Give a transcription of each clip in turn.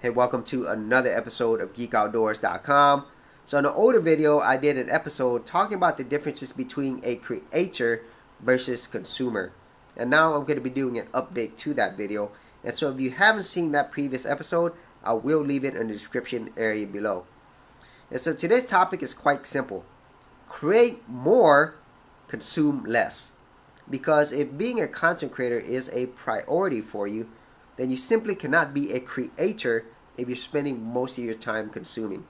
Hey, welcome to another episode of GeekOutdoors.com. So in an older video, I did an episode talking about the differences between a creator versus consumer. And now I'm going to be doing an update to that video. And so if you haven't seen that previous episode, I will leave it in the description area below. And so today's topic is quite simple. Create more, consume less. Because if being a content creator is a priority for you, then you simply cannot be a creator if you're spending most of your time consuming.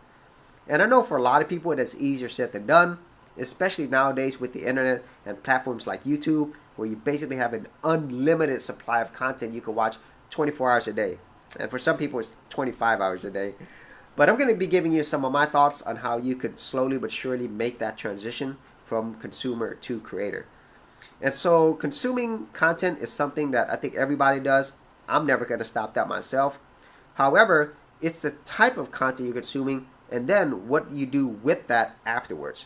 And I know for a lot of people that's easier said than done, especially nowadays with the internet and platforms like YouTube, where you basically have an unlimited supply of content you can watch 24 hours a day. And for some people, it's 25 hours a day. But I'm going to be giving you some of my thoughts on how you could slowly but surely make that transition from consumer to creator. And so consuming content is something that I think everybody does. I'm never going to stop that myself. However, it's the type of content you're consuming and then what you do with that afterwards.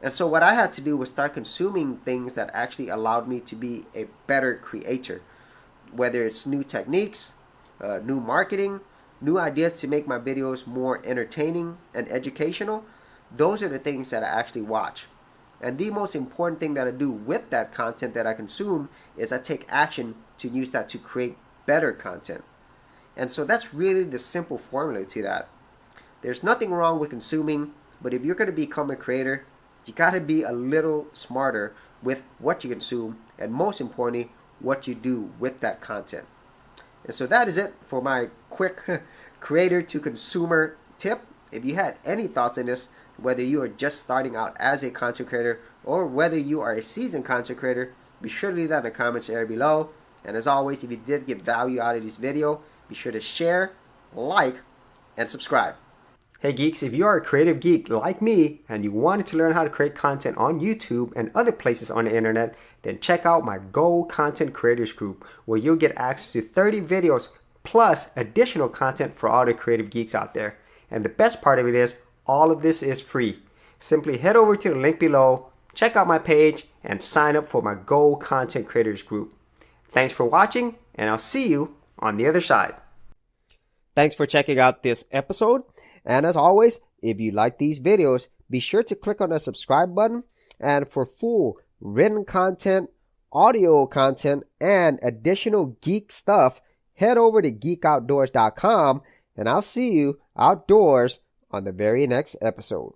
And so what I had to do was start consuming things that actually allowed me to be a better creator. Whether it's new techniques, new marketing, new ideas to make my videos more entertaining and educational, those are the things that I actually watch. And the most important thing that I do with that content that I consume is I take action to use that to create better content. And so that's really the simple formula to that. There's nothing wrong with consuming, but if you're going to become a creator, you got to be a little smarter with what you consume and most importantly, what you do with that content. And so that is it for my quick creator to consumer tip. If you had any thoughts on this, whether you are just starting out as a content creator or whether you are a seasoned content creator, be sure to leave that in the comments area below. And as always, if you did get value out of this video, be sure to share, like, and subscribe. Hey geeks, if you are a creative geek like me and you wanted to learn how to create content on YouTube and other places on the internet, then check out my Gold Content Creators group where you'll get access to 30 videos plus additional content for all the creative geeks out there. And the best part of it is, all of this is free. Simply head over to the link below, check out my page, and sign up for my Gold Content Creators group. Thanks for watching, and I'll see you on the other side. Thanks for checking out this episode. And as always, if you like these videos, be sure to click on the subscribe button. And for full written content, audio content, and additional geek stuff, head over to geekoutdoors.com. And I'll see you outdoors on the very next episode.